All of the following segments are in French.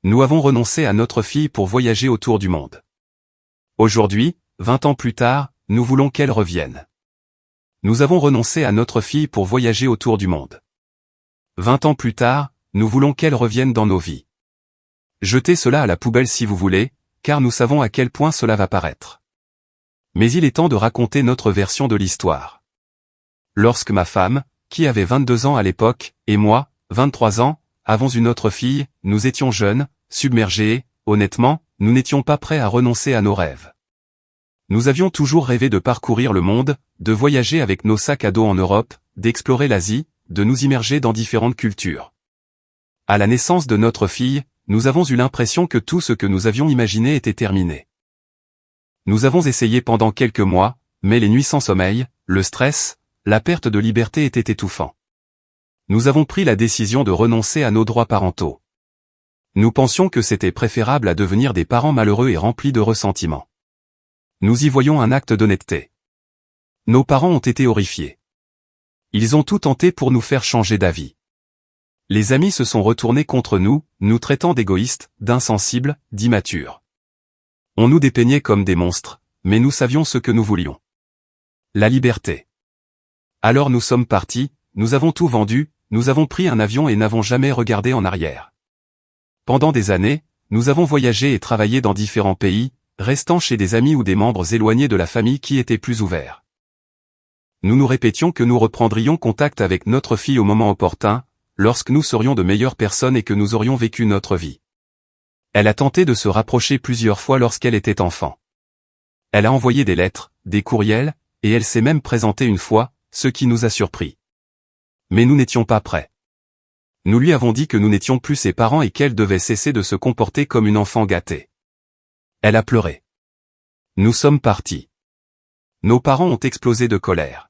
Nous avons renoncé à notre fille pour voyager autour du monde. Aujourd'hui, 20 ans plus tard, nous voulons qu'elle revienne. Nous avons renoncé à notre fille pour voyager autour du monde. 20 ans plus tard, nous voulons qu'elle revienne dans nos vies. Jetez cela à la poubelle si vous voulez, car nous savons à quel point cela va paraître. Mais il est temps de raconter notre version de l'histoire. Lorsque ma femme, qui avait 22 ans à l'époque, et moi, 23 ans, avons une autre fille, nous étions jeunes, submergés et, honnêtement, nous n'étions pas prêts à renoncer à nos rêves. Nous avions toujours rêvé de parcourir le monde, de voyager avec nos sacs à dos en Europe, d'explorer l'Asie, de nous immerger dans différentes cultures. À la naissance de notre fille, nous avons eu l'impression que tout ce que nous avions imaginé était terminé. Nous avons essayé pendant quelques mois, mais les nuits sans sommeil, le stress, la perte de liberté étaient étouffants. Nous avons pris la décision de renoncer à nos droits parentaux. Nous pensions que c'était préférable à devenir des parents malheureux et remplis de ressentiment. Nous y voyons un acte d'honnêteté. Nos parents ont été horrifiés. Ils ont tout tenté pour nous faire changer d'avis. Les amis se sont retournés contre nous, nous traitant d'égoïstes, d'insensibles, d'immatures. On nous dépeignait comme des monstres, mais nous savions ce que nous voulions. La liberté. Alors nous sommes partis, nous avons tout vendu, nous avons pris un avion et n'avons jamais regardé en arrière. Pendant des années, nous avons voyagé et travaillé dans différents pays, restant chez des amis ou des membres éloignés de la famille qui étaient plus ouverts. Nous nous répétions que nous reprendrions contact avec notre fille au moment opportun, lorsque nous serions de meilleures personnes et que nous aurions vécu notre vie. Elle a tenté de se rapprocher plusieurs fois lorsqu'elle était enfant. Elle a envoyé des lettres, des courriels, et elle s'est même présentée une fois, ce qui nous a surpris. Mais nous n'étions pas prêts. Nous lui avons dit que nous n'étions plus ses parents et qu'elle devait cesser de se comporter comme une enfant gâtée. Elle a pleuré. Nous sommes partis. Nos parents ont explosé de colère.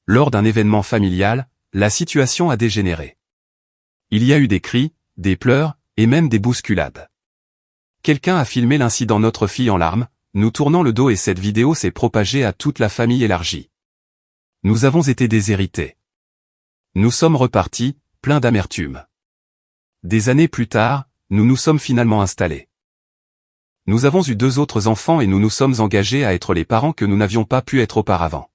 Lors d'un événement familial, la situation a dégénéré. Il y a eu des cris, des pleurs, et même des bousculades. Quelqu'un a filmé l'incident, notre fille en larmes, nous tournant le dos, et cette vidéo s'est propagée à toute la famille élargie. Nous avons été déshérités. Nous sommes repartis, pleins d'amertume. Des années plus tard, nous nous sommes finalement installés. Nous avons eu 2 autres enfants et nous nous sommes engagés à être les parents que nous n'avions pas pu être auparavant.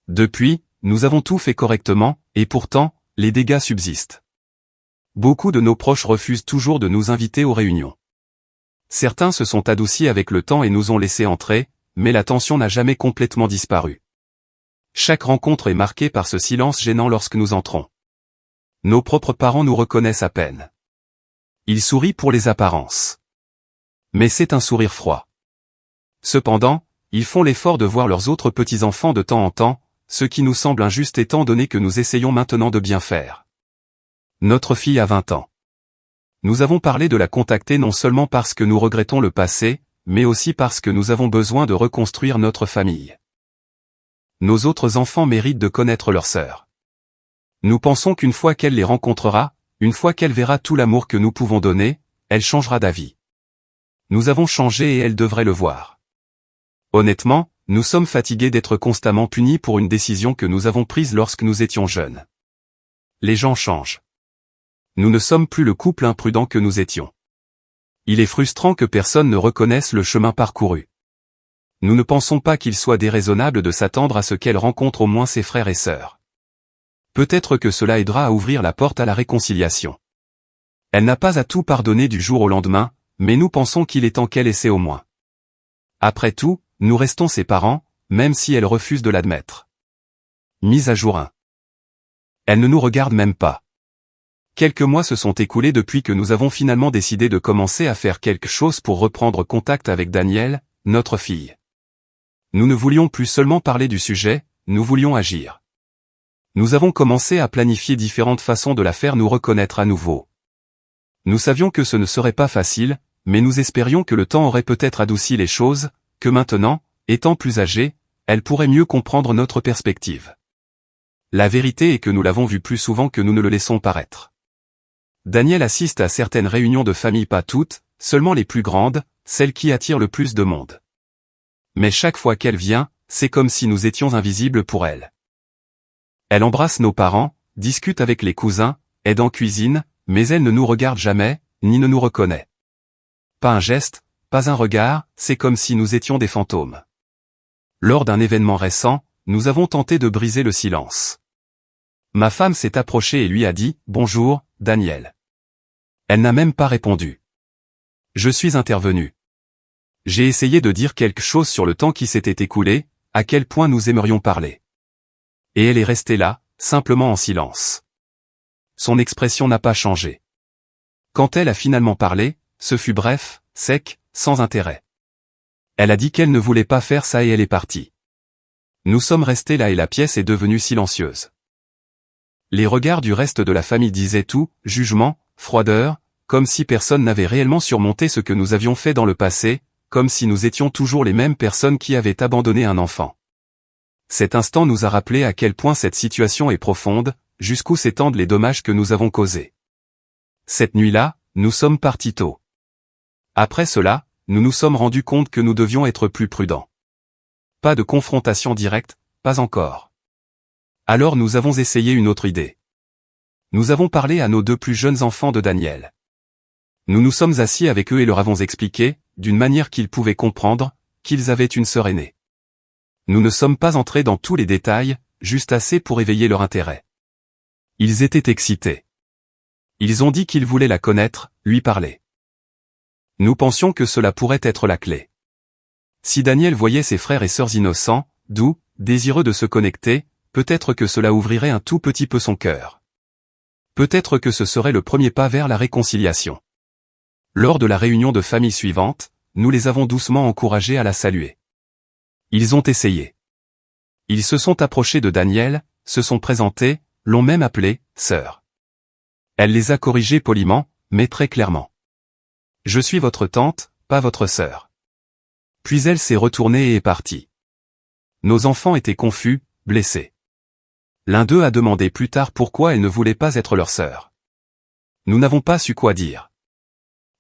Depuis, nous avons tout fait correctement, et pourtant, les dégâts subsistent. Beaucoup de nos proches refusent toujours de nous inviter aux réunions. Certains se sont adoucis avec le temps et nous ont laissé entrer, mais la tension n'a jamais complètement disparu. Chaque rencontre est marquée par ce silence gênant lorsque nous entrons. Nos propres parents nous reconnaissent à peine. Ils sourient pour les apparences. Mais c'est un sourire froid. Cependant, ils font l'effort de voir leurs autres petits-enfants de temps en temps, ce qui nous semble injuste étant donné que nous essayons maintenant de bien faire. Notre fille a 20 ans. Nous avons parlé de la contacter non seulement parce que nous regrettons le passé, mais aussi parce que nous avons besoin de reconstruire notre famille. Nos autres enfants méritent de connaître leur sœur. Nous pensons qu'une fois qu'elle les rencontrera, une fois qu'elle verra tout l'amour que nous pouvons donner, elle changera d'avis. Nous avons changé et elle devrait le voir. Honnêtement, nous sommes fatigués d'être constamment punis pour une décision que nous avons prise lorsque nous étions jeunes. Les gens changent. Nous ne sommes plus le couple imprudent que nous étions. Il est frustrant que personne ne reconnaisse le chemin parcouru. Nous ne pensons pas qu'il soit déraisonnable de s'attendre à ce qu'elle rencontre au moins ses frères et sœurs. Peut-être que cela aidera à ouvrir la porte à la réconciliation. Elle n'a pas à tout pardonner du jour au lendemain, mais nous pensons qu'il est temps qu'elle essaie au moins. Après tout, nous restons ses parents, même si elle refuse de l'admettre. Mise à jour 1. Elle ne nous regarde même pas. Quelques mois se sont écoulés depuis que nous avons finalement décidé de commencer à faire quelque chose pour reprendre contact avec Danielle, notre fille. Nous ne voulions plus seulement parler du sujet, nous voulions agir. Nous avons commencé à planifier différentes façons de la faire nous reconnaître à nouveau. Nous savions que ce ne serait pas facile, mais nous espérions que le temps aurait peut-être adouci les choses, que maintenant, étant plus âgée, elle pourrait mieux comprendre notre perspective. La vérité est que nous l'avons vu plus souvent que nous ne le laissons paraître. Danielle assiste à certaines réunions de famille, pas toutes, seulement les plus grandes, celles qui attirent le plus de monde. Mais chaque fois qu'elle vient, c'est comme si nous étions invisibles pour elle. Elle embrasse nos parents, discute avec les cousins, aide en cuisine, mais elle ne nous regarde jamais, ni ne nous reconnaît. Pas un geste, pas un regard, c'est comme si nous étions des fantômes. Lors d'un événement récent, nous avons tenté de briser le silence. Ma femme s'est approchée et lui a dit « Bonjour, Daniel ». Elle n'a même pas répondu. Je suis intervenu. J'ai essayé de dire quelque chose sur le temps qui s'était écoulé, à quel point nous aimerions parler. Et elle est restée là, simplement en silence. Son expression n'a pas changé. Quand elle a finalement parlé, ce fut bref, sec, sans intérêt. Elle a dit qu'elle ne voulait pas faire ça et elle est partie. Nous sommes restés là et la pièce est devenue silencieuse. Les regards du reste de la famille disaient tout, jugement, froideur, comme si personne n'avait réellement surmonté ce que nous avions fait dans le passé, comme si nous étions toujours les mêmes personnes qui avaient abandonné un enfant. Cet instant nous a rappelé à quel point cette situation est profonde, jusqu'où s'étendent les dommages que nous avons causés. Cette nuit-là, nous sommes partis tôt. Après cela, nous nous sommes rendus compte que nous devions être plus prudents. Pas de confrontation directe, pas encore. Alors nous avons essayé une autre idée. Nous avons parlé à nos 2 plus jeunes enfants de Daniel. Nous nous sommes assis avec eux et leur avons expliqué, d'une manière qu'ils pouvaient comprendre, qu'ils avaient une sœur aînée. Nous ne sommes pas entrés dans tous les détails, juste assez pour éveiller leur intérêt. Ils étaient excités. Ils ont dit qu'ils voulaient la connaître, lui parler. Nous pensions que cela pourrait être la clé. Si Daniel voyait ses frères et sœurs innocents, doux, désireux de se connecter, peut-être que cela ouvrirait un tout petit peu son cœur. Peut-être que ce serait le premier pas vers la réconciliation. Lors de la réunion de famille suivante, nous les avons doucement encouragés à la saluer. Ils ont essayé. Ils se sont approchés de Daniel, se sont présentés, l'ont même appelé « sœur ». Elle les a corrigés poliment, mais très clairement. « Je suis votre tante, pas votre sœur ». Puis elle s'est retournée et est partie. Nos enfants étaient confus, blessés. L'un d'eux a demandé plus tard pourquoi elle ne voulait pas être leur sœur. Nous n'avons pas su quoi dire.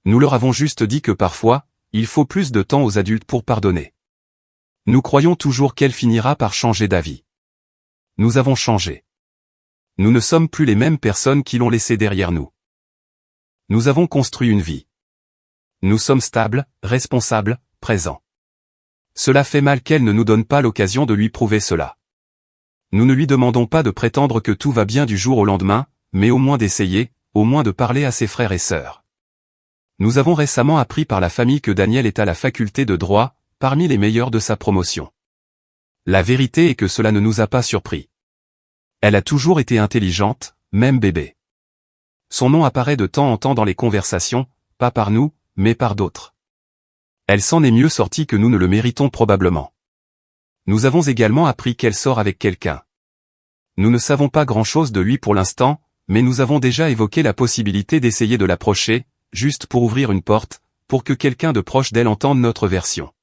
Nous leur avons juste dit que parfois, il faut plus de temps aux adultes pour pardonner. Nous croyons toujours qu'elle finira par changer d'avis. Nous avons changé. Nous ne sommes plus les mêmes personnes qui l'ont laissé derrière nous. Nous avons construit une vie. Nous sommes stables, responsables, présents. Cela fait mal qu'elle ne nous donne pas l'occasion de lui prouver cela. Nous ne lui demandons pas de prétendre que tout va bien du jour au lendemain, mais au moins d'essayer, au moins de parler à ses frères et sœurs. Nous avons récemment appris par la famille que Daniel est à la faculté de droit, parmi les meilleurs de sa promotion. La vérité est que cela ne nous a pas surpris. Elle a toujours été intelligente, même bébé. Son nom apparaît de temps en temps dans les conversations, pas par nous, mais par d'autres. Elle s'en est mieux sortie que nous ne le méritons probablement. Nous avons également appris qu'elle sort avec quelqu'un. Nous ne savons pas grand-chose de lui pour l'instant, mais nous avons déjà évoqué la possibilité d'essayer de l'approcher, juste pour ouvrir une porte, pour que quelqu'un de proche d'elle entende notre version.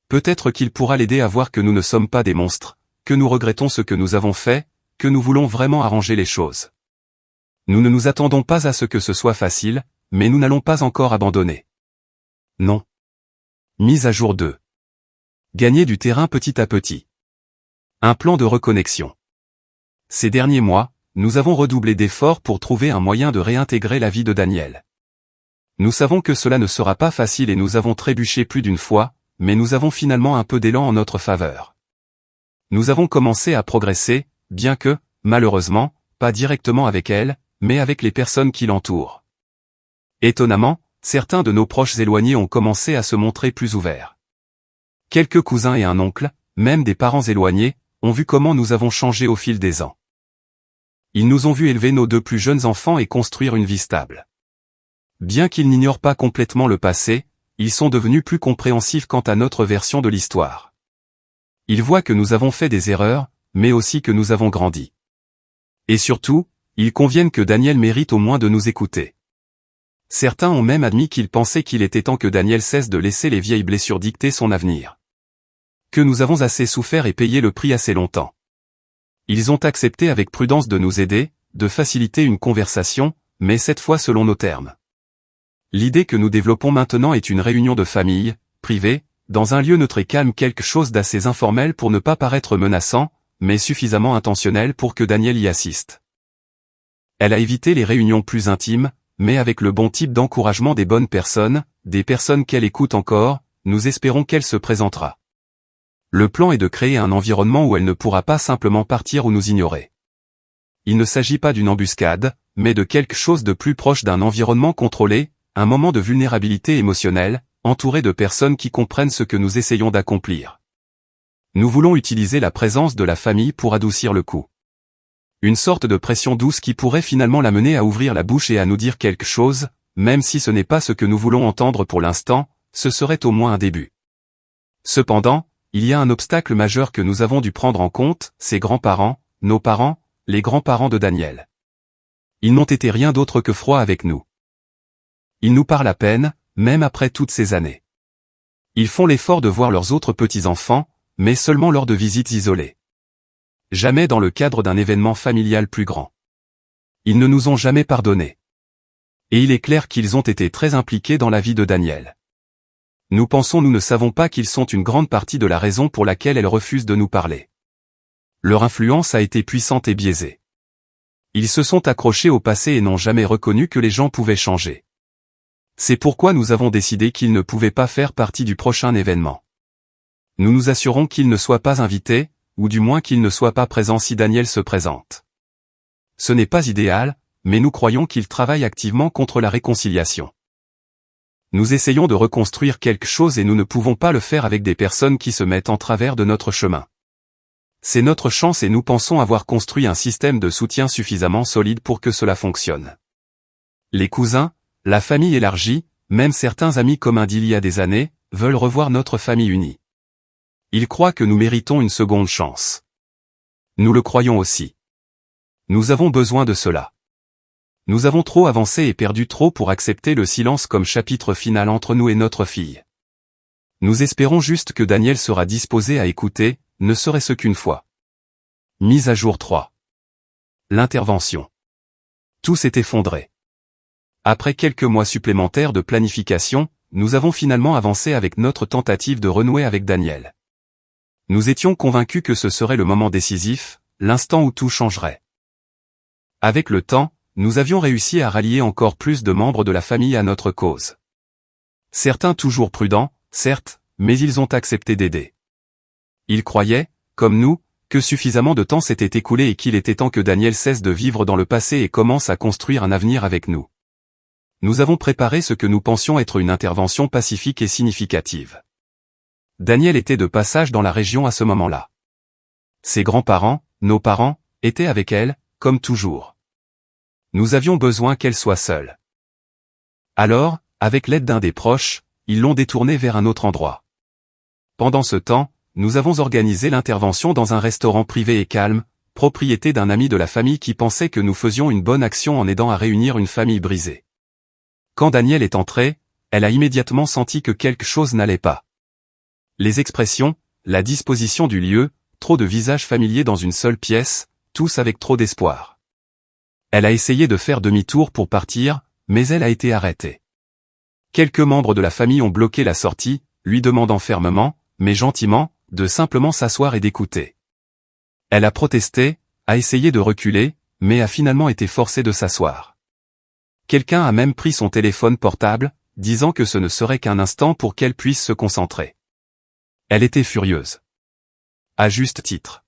Peut-être qu'il pourra l'aider à voir que nous ne sommes pas des monstres, que nous regrettons ce que nous avons fait, que nous voulons vraiment arranger les choses. Nous ne nous attendons pas à ce que ce soit facile, mais nous n'allons pas encore abandonner. Non. Mise à jour 2. Gagner du terrain petit à petit. Un plan de reconnexion. Ces derniers mois, nous avons redoublé d'efforts pour trouver un moyen de réintégrer la vie de Daniel. Nous savons que cela ne sera pas facile et nous avons trébuché plus d'une fois, mais nous avons finalement un peu d'élan en notre faveur. Nous avons commencé à progresser, bien que, malheureusement, pas directement avec elle, mais avec les personnes qui l'entourent. Étonnamment, certains de nos proches éloignés ont commencé à se montrer plus ouverts. Quelques cousins et un oncle, même des parents éloignés, ont vu comment nous avons changé au fil des ans. Ils nous ont vu élever nos 2 plus jeunes enfants et construire une vie stable. Bien qu'ils n'ignorent pas complètement le passé, ils sont devenus plus compréhensifs quant à notre version de l'histoire. Ils voient que nous avons fait des erreurs, mais aussi que nous avons grandi. Et surtout, ils conviennent que Daniel mérite au moins de nous écouter. Certains ont même admis qu'ils pensaient qu'il était temps que Daniel cesse de laisser les vieilles blessures dicter son avenir. Que nous avons assez souffert et payé le prix assez longtemps. Ils ont accepté avec prudence de nous aider, de faciliter une conversation, mais cette fois selon nos termes. L'idée que nous développons maintenant est une réunion de famille, privée, dans un lieu neutre et calme, quelque chose d'assez informel pour ne pas paraître menaçant, mais suffisamment intentionnel pour que Daniel y assiste. Elle a évité les réunions plus intimes, mais avec le bon type d'encouragement des bonnes personnes, des personnes qu'elle écoute encore, nous espérons qu'elle se présentera. Le plan est de créer un environnement où elle ne pourra pas simplement partir ou nous ignorer. Il ne s'agit pas d'une embuscade, mais de quelque chose de plus proche d'un environnement contrôlé, un moment de vulnérabilité émotionnelle, entouré de personnes qui comprennent ce que nous essayons d'accomplir. Nous voulons utiliser la présence de la famille pour adoucir le coup. Une sorte de pression douce qui pourrait finalement l'amener à ouvrir la bouche et à nous dire quelque chose, même si ce n'est pas ce que nous voulons entendre pour l'instant, ce serait au moins un début. Cependant, il y a un obstacle majeur que nous avons dû prendre en compte, ses grands-parents, nos parents, les grands-parents de Daniel. Ils n'ont été rien d'autre que froids avec nous. Ils nous parlent à peine, même après toutes ces années. Ils font l'effort de voir leurs autres petits-enfants, mais seulement lors de visites isolées. Jamais dans le cadre d'un événement familial plus grand. Ils ne nous ont jamais pardonné. Et il est clair qu'ils ont été très impliqués dans la vie de Daniel. Nous ne savons pas qu'ils sont une grande partie de la raison pour laquelle elle refuse de nous parler. Leur influence a été puissante et biaisée. Ils se sont accrochés au passé et n'ont jamais reconnu que les gens pouvaient changer. C'est pourquoi nous avons décidé qu'ils ne pouvaient pas faire partie du prochain événement. Nous nous assurons qu'ils ne soient pas invités, ou du moins qu'ils ne soient pas présents si Daniel se présente. Ce n'est pas idéal, mais nous croyons qu'ils travaillent activement contre la réconciliation. Nous essayons de reconstruire quelque chose et nous ne pouvons pas le faire avec des personnes qui se mettent en travers de notre chemin. C'est notre chance et nous pensons avoir construit un système de soutien suffisamment solide pour que cela fonctionne. Les cousins, la famille élargie, même certains amis communs d'il y a des années, veulent revoir notre famille unie. Ils croient que nous méritons une seconde chance. Nous le croyons aussi. Nous avons besoin de cela. Nous avons trop avancé et perdu trop pour accepter le silence comme chapitre final entre nous et notre fille. Nous espérons juste que Daniel sera disposé à écouter, ne serait-ce qu'une fois. Mise à jour 3. L'intervention. Tout s'est effondré. Après quelques mois supplémentaires de planification, nous avons finalement avancé avec notre tentative de renouer avec Daniel. Nous étions convaincus que ce serait le moment décisif, l'instant où tout changerait. Avec le temps, nous avions réussi à rallier encore plus de membres de la famille à notre cause. Certains toujours prudents, certes, mais ils ont accepté d'aider. Ils croyaient, comme nous, que suffisamment de temps s'était écoulé et qu'il était temps que Daniel cesse de vivre dans le passé et commence à construire un avenir avec nous. Nous avons préparé ce que nous pensions être une intervention pacifique et significative. Daniel était de passage dans la région à ce moment-là. Ses grands-parents, nos parents, étaient avec elle, comme toujours. Nous avions besoin qu'elle soit seule. Alors, avec l'aide d'un des proches, ils l'ont détournée vers un autre endroit. Pendant ce temps, nous avons organisé l'intervention dans un restaurant privé et calme, propriété d'un ami de la famille qui pensait que nous faisions une bonne action en aidant à réunir une famille brisée. Quand Daniel est entrée, elle a immédiatement senti que quelque chose n'allait pas. Les expressions, la disposition du lieu, trop de visages familiers dans une seule pièce, tous avec trop d'espoir. Elle a essayé de faire demi-tour pour partir, mais elle a été arrêtée. Quelques membres de la famille ont bloqué la sortie, lui demandant fermement, mais gentiment, de simplement s'asseoir et d'écouter. Elle a protesté, a essayé de reculer, mais a finalement été forcée de s'asseoir. Quelqu'un a même pris son téléphone portable, disant que ce ne serait qu'un instant pour qu'elle puisse se concentrer. Elle était furieuse. À juste titre.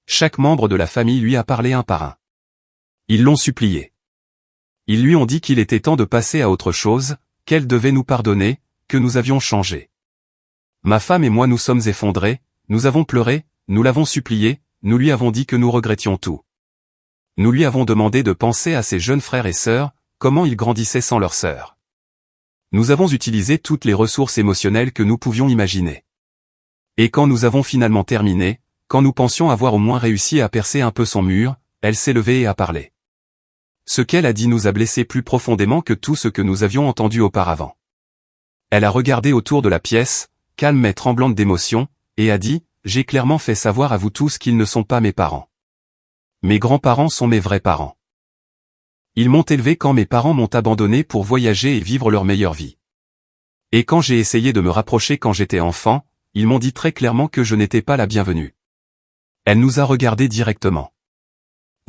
Chaque membre de la famille lui a parlé un par un. Ils l'ont supplié. Ils lui ont dit qu'il était temps de passer à autre chose, qu'elle devait nous pardonner, que nous avions changé. Ma femme et moi nous sommes effondrés, nous avons pleuré, nous l'avons supplié, nous lui avons dit que nous regrettions tout. Nous lui avons demandé de penser à ses jeunes frères et sœurs, comment ils grandissaient sans leurs sœurs. Nous avons utilisé toutes les ressources émotionnelles que nous pouvions imaginer. Et quand nous avons finalement terminé, quand nous pensions avoir au moins réussi à percer un peu son mur, elle s'est levée et a parlé. Ce qu'elle a dit nous a blessés plus profondément que tout ce que nous avions entendu auparavant. Elle a regardé autour de la pièce, calme mais tremblante d'émotion, et a dit, « J'ai clairement fait savoir à vous tous qu'ils ne sont pas mes parents. Mes grands-parents sont mes vrais parents. Ils m'ont élevé quand mes parents m'ont abandonné pour voyager et vivre leur meilleure vie. Et quand j'ai essayé de me rapprocher quand j'étais enfant, ils m'ont dit très clairement que je n'étais pas la bienvenue. » Elle nous a regardés directement.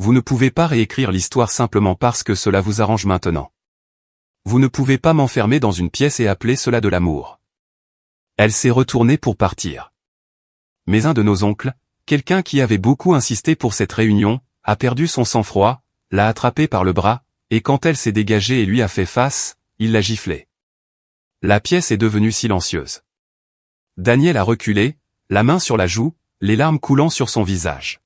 Vous ne pouvez pas réécrire l'histoire simplement parce que cela vous arrange maintenant. Vous ne pouvez pas m'enfermer dans une pièce et appeler cela de l'amour. Elle s'est retournée pour partir. Mais un de nos oncles, quelqu'un qui avait beaucoup insisté pour cette réunion, a perdu son sang-froid, l'a attrapée par le bras, et quand elle s'est dégagée et lui a fait face, il l'a giflée. La pièce est devenue silencieuse. Danielle a reculé, la main sur la joue, les larmes coulant sur son visage.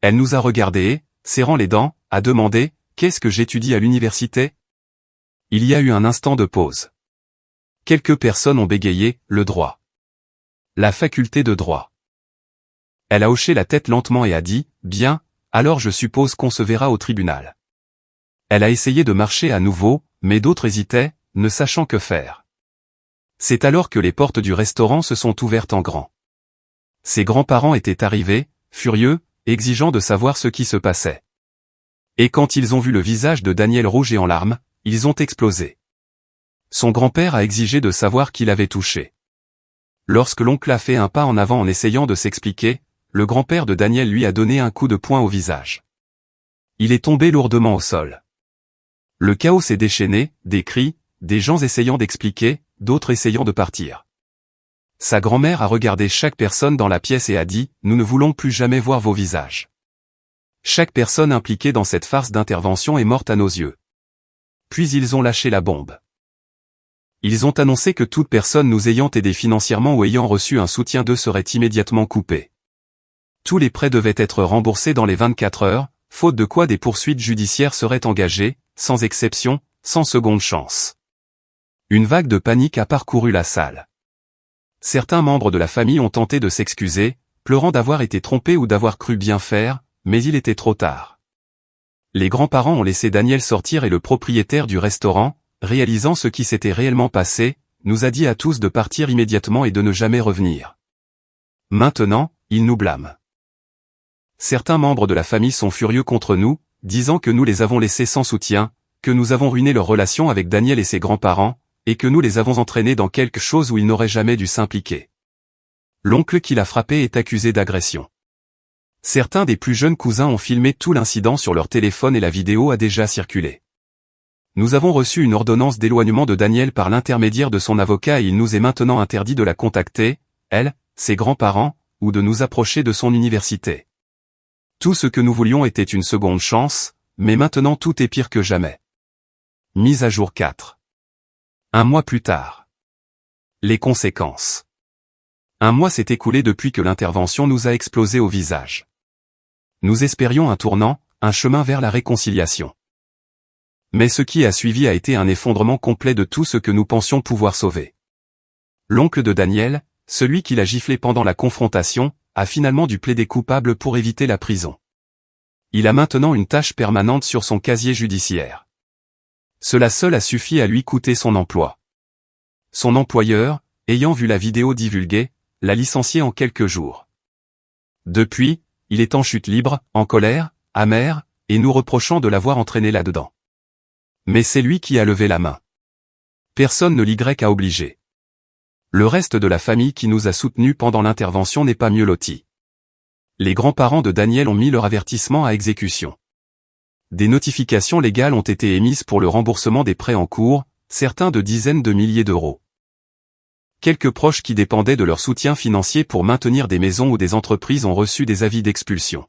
Elle nous a regardés et, serrant les dents, a demandé « Qu'est-ce que j'étudie à l'université ?» Il y a eu un instant de pause. Quelques personnes ont bégayé « le droit ». La faculté de droit. Elle a hoché la tête lentement et a dit « Bien, alors je suppose qu'on se verra au tribunal ». Elle a essayé de marcher à nouveau, mais d'autres hésitaient, ne sachant que faire. C'est alors que les portes du restaurant se sont ouvertes en grand. Ses grands-parents étaient arrivés, furieux, exigeants de savoir ce qui se passait. Et quand ils ont vu le visage de Danielle rouge et en larmes, ils ont explosé. Son grand-père a exigé de savoir qui l'avait touché. Lorsque l'oncle a fait un pas en avant en essayant de s'expliquer, le grand-père de Danielle lui a donné un coup de poing au visage. Il est tombé lourdement au sol. Le chaos s'est déchaîné, des cris, des gens essayant d'expliquer, d'autres essayant de partir. Sa grand-mère a regardé chaque personne dans la pièce et a dit « Nous ne voulons plus jamais voir vos visages. » Chaque personne impliquée dans cette farce d'intervention est morte à nos yeux. Puis ils ont lâché la bombe. Ils ont annoncé que toute personne nous ayant aidé financièrement ou ayant reçu un soutien d'eux serait immédiatement coupée. Tous les prêts devaient être remboursés dans les 24 heures, faute de quoi des poursuites judiciaires seraient engagées, sans exception, sans seconde chance. Une vague de panique a parcouru la salle. Certains membres de la famille ont tenté de s'excuser, pleurant d'avoir été trompés ou d'avoir cru bien faire, mais il était trop tard. Les grands-parents ont laissé Danielle sortir et le propriétaire du restaurant, réalisant ce qui s'était réellement passé, nous a dit à tous de partir immédiatement et de ne jamais revenir. Maintenant, il nous blâme. Certains membres de la famille sont furieux contre nous, disant que nous les avons laissés sans soutien, que nous avons ruiné leur relation avec Danielle et ses grands-parents, et que nous les avons entraînés dans quelque chose où ils n'auraient jamais dû s'impliquer. L'oncle qui l'a frappé est accusé d'agression. Certains des plus jeunes cousins ont filmé tout l'incident sur leur téléphone et la vidéo a déjà circulé. Nous avons reçu une ordonnance d'éloignement de Danielle par l'intermédiaire de son avocat et il nous est maintenant interdit de la contacter, elle, ses grands-parents, ou de nous approcher de son université. Tout ce que nous voulions était une seconde chance, mais maintenant tout est pire que jamais. Mise à jour 4. Un mois plus tard. Les conséquences. Un mois s'est écoulé depuis que l'intervention nous a explosé au visage. Nous espérions un tournant, un chemin vers la réconciliation. Mais ce qui a suivi a été un effondrement complet de tout ce que nous pensions pouvoir sauver. L'oncle de Danielle, celui qui l'a giflé pendant la confrontation, a finalement dû plaider coupable pour éviter la prison. Il a maintenant une tâche permanente sur son casier judiciaire. Cela seul a suffi à lui coûter son emploi. Son employeur, ayant vu la vidéo divulguée, l'a licencié en quelques jours. Depuis, il est en chute libre, en colère, amer, et nous reprochant de l'avoir entraîné là-dedans. Mais c'est lui qui a levé la main. Personne ne l'y a obligé. Le reste de la famille qui nous a soutenus pendant l'intervention n'est pas mieux loti. Les grands-parents de Danielle ont mis leur avertissement à exécution. Des notifications légales ont été émises pour le remboursement des prêts en cours, certains de dizaines de milliers d'euros. Quelques proches qui dépendaient de leur soutien financier pour maintenir des maisons ou des entreprises ont reçu des avis d'expulsion.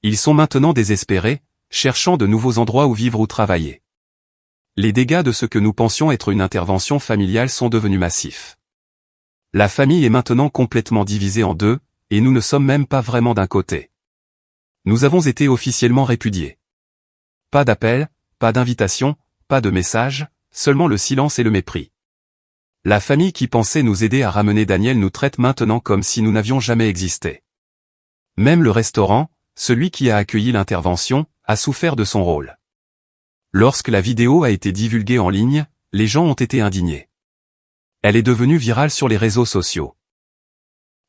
Ils sont maintenant désespérés, cherchant de nouveaux endroits où vivre ou travailler. Les dégâts de ce que nous pensions être une intervention familiale sont devenus massifs. La famille est maintenant complètement divisée en deux, et nous ne sommes même pas vraiment d'un côté. Nous avons été officiellement répudiés. Pas d'appel, pas d'invitation, pas de message, seulement le silence et le mépris. La famille qui pensait nous aider à ramener Danielle nous traite maintenant comme si nous n'avions jamais existé. Même le restaurant, celui qui a accueilli l'intervention, a souffert de son rôle. Lorsque la vidéo a été divulguée en ligne, les gens ont été indignés. Elle est devenue virale sur les réseaux sociaux.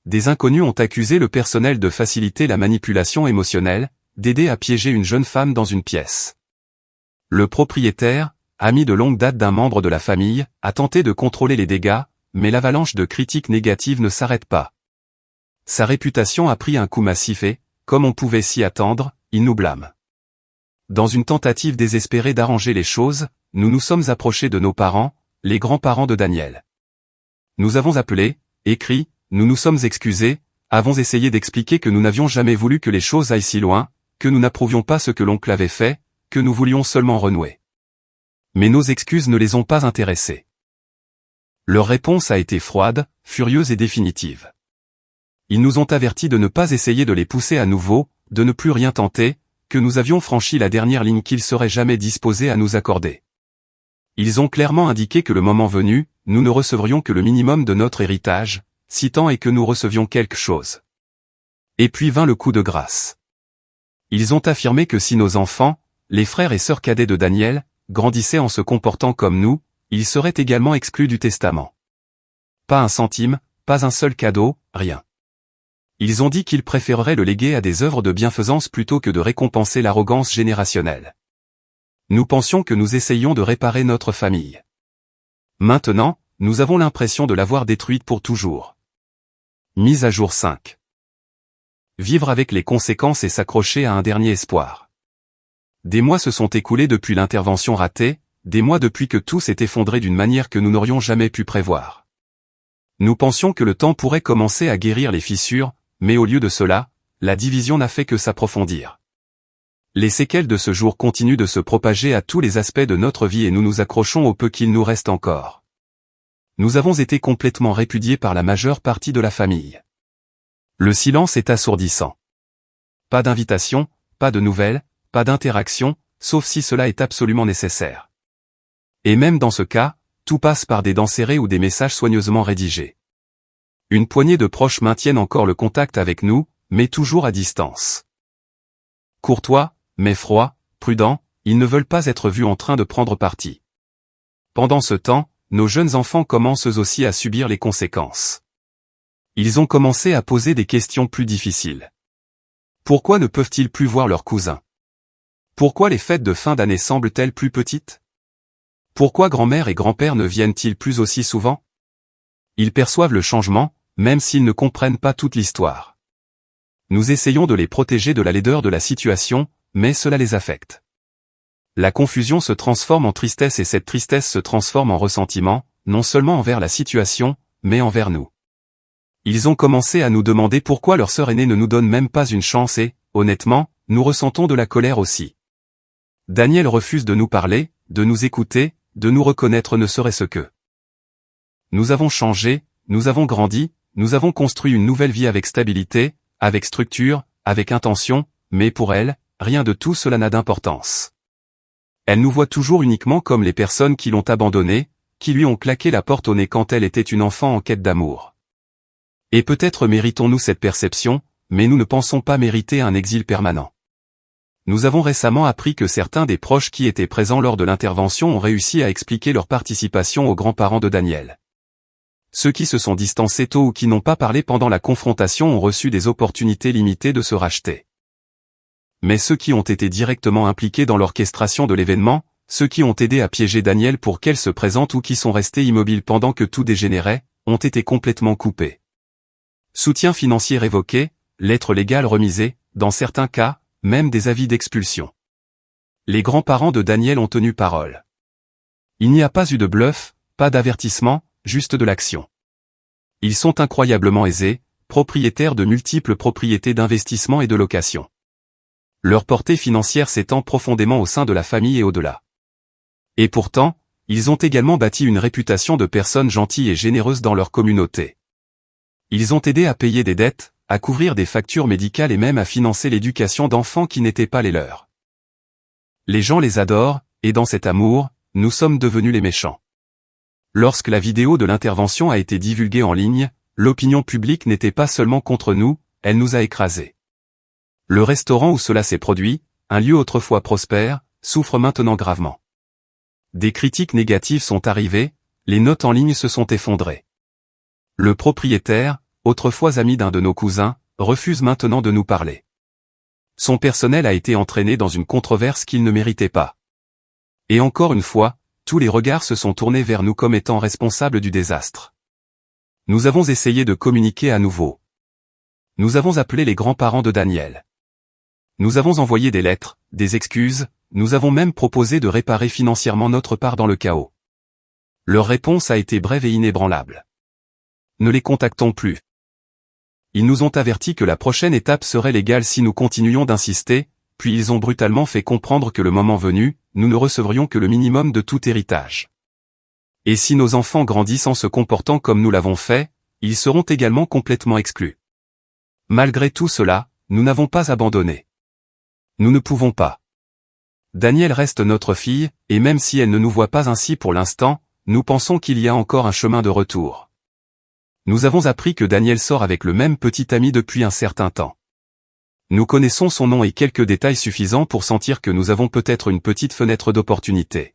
Des inconnus ont accusé le personnel de faciliter la manipulation émotionnelle, d'aider à piéger une jeune femme dans une pièce. Le propriétaire, ami de longue date d'un membre de la famille, a tenté de contrôler les dégâts, mais l'avalanche de critiques négatives ne s'arrête pas. Sa réputation a pris un coup massif et, comme on pouvait s'y attendre, ils nous blâment. Dans une tentative désespérée d'arranger les choses, nous nous sommes approchés de nos parents, les grands-parents de Daniel. Nous avons appelé, écrit, nous nous sommes excusés, avons essayé d'expliquer que nous n'avions jamais voulu que les choses aillent si loin, que nous n'approuvions pas ce que l'oncle avait fait, que nous voulions seulement renouer. Mais nos excuses ne les ont pas intéressés. Leur réponse a été froide, furieuse et définitive. Ils nous ont avertis de ne pas essayer de les pousser à nouveau, de ne plus rien tenter, que nous avions franchi la dernière ligne qu'ils seraient jamais disposés à nous accorder. Ils ont clairement indiqué que le moment venu, nous ne recevrions que le minimum de notre héritage, si tant est que nous recevions quelque chose. Et puis vint le coup de grâce. Ils ont affirmé que si nos enfants, les frères et sœurs cadets de Daniel, grandissaient en se comportant comme nous, ils seraient également exclus du testament. Pas un centime, pas un seul cadeau, rien. Ils ont dit qu'ils préféreraient le léguer à des œuvres de bienfaisance plutôt que de récompenser l'arrogance générationnelle. Nous pensions que nous essayions de réparer notre famille. Maintenant, nous avons l'impression de l'avoir détruite pour toujours. Mise à jour 5. Vivre avec les conséquences et s'accrocher à un dernier espoir. Des mois se sont écoulés depuis l'intervention ratée, des mois depuis que tout s'est effondré d'une manière que nous n'aurions jamais pu prévoir. Nous pensions que le temps pourrait commencer à guérir les fissures, mais au lieu de cela, la division n'a fait que s'approfondir. Les séquelles de ce jour continuent de se propager à tous les aspects de notre vie et nous nous accrochons au peu qu'il nous reste encore. Nous avons été complètement répudiés par la majeure partie de la famille. Le silence est assourdissant. Pas d'invitation, pas de nouvelles, pas d'interaction, sauf si cela est absolument nécessaire. Et même dans ce cas, tout passe par des dents serrées ou des messages soigneusement rédigés. Une poignée de proches maintiennent encore le contact avec nous, mais toujours à distance. Courtois, mais froids, prudents, ils ne veulent pas être vus en train de prendre parti. Pendant ce temps, nos jeunes enfants commencent eux aussi à subir les conséquences. Ils ont commencé à poser des questions plus difficiles. Pourquoi ne peuvent-ils plus voir leurs cousins? Pourquoi les fêtes de fin d'année semblent-elles plus petites? Pourquoi grand-mère et grand-père ne viennent-ils plus aussi souvent? Ils perçoivent le changement, même s'ils ne comprennent pas toute l'histoire. Nous essayons de les protéger de la laideur de la situation, mais cela les affecte. La confusion se transforme en tristesse et cette tristesse se transforme en ressentiment, non seulement envers la situation, mais envers nous. Ils ont commencé à nous demander pourquoi leur sœur aînée ne nous donne même pas une chance et, honnêtement, nous ressentons de la colère aussi. Daniel refuse de nous parler, de nous écouter, de nous reconnaître ne serait-ce que. Nous avons changé, nous avons grandi, nous avons construit une nouvelle vie avec stabilité, avec structure, avec intention, mais pour elle, rien de tout cela n'a d'importance. Elle nous voit toujours uniquement comme les personnes qui l'ont abandonnée, qui lui ont claqué la porte au nez quand elle était une enfant en quête d'amour. Et peut-être méritons-nous cette perception, mais nous ne pensons pas mériter un exil permanent. Nous avons récemment appris que certains des proches qui étaient présents lors de l'intervention ont réussi à expliquer leur participation aux grands-parents de Daniel. Ceux qui se sont distancés tôt ou qui n'ont pas parlé pendant la confrontation ont reçu des opportunités limitées de se racheter. Mais ceux qui ont été directement impliqués dans l'orchestration de l'événement, ceux qui ont aidé à piéger Daniel pour qu'elle se présente ou qui sont restés immobiles pendant que tout dégénérait, ont été complètement coupés. Soutien financier révoqué, lettres légales remisées, dans certains cas, même des avis d'expulsion. Les grands-parents de Daniel ont tenu parole. Il n'y a pas eu de bluff, pas d'avertissement, juste de l'action. Ils sont incroyablement aisés, propriétaires de multiples propriétés d'investissement et de location. Leur portée financière s'étend profondément au sein de la famille et au-delà. Et pourtant, ils ont également bâti une réputation de personnes gentilles et généreuses dans leur communauté. Ils ont aidé à payer des dettes, à couvrir des factures médicales et même à financer l'éducation d'enfants qui n'étaient pas les leurs. Les gens les adorent, et dans cet amour, nous sommes devenus les méchants. Lorsque la vidéo de l'intervention a été divulguée en ligne, l'opinion publique n'était pas seulement contre nous, elle nous a écrasés. Le restaurant où cela s'est produit, un lieu autrefois prospère, souffre maintenant gravement. Des critiques négatives sont arrivées, les notes en ligne se sont effondrées. Le propriétaire, autrefois ami d'un de nos cousins, refuse maintenant de nous parler. Son personnel a été entraîné dans une controverse qu'il ne méritait pas. Et encore une fois, tous les regards se sont tournés vers nous comme étant responsables du désastre. Nous avons essayé de communiquer à nouveau. Nous avons appelé les grands-parents de Daniel. Nous avons envoyé des lettres, des excuses, nous avons même proposé de réparer financièrement notre part dans le chaos. Leur réponse a été brève et inébranlable. Ne les contactons plus. Ils nous ont averti que la prochaine étape serait légale si nous continuions d'insister, puis ils ont brutalement fait comprendre que le moment venu, nous ne recevrions que le minimum de tout héritage. Et si nos enfants grandissent en se comportant comme nous l'avons fait, ils seront également complètement exclus. Malgré tout cela, nous n'avons pas abandonné. Nous ne pouvons pas. Danielle reste notre fille, et même si elle ne nous voit pas ainsi pour l'instant, nous pensons qu'il y a encore un chemin de retour. Nous avons appris que Danielle sort avec le même petit ami depuis un certain temps. Nous connaissons son nom et quelques détails suffisants pour sentir que nous avons peut-être une petite fenêtre d'opportunité.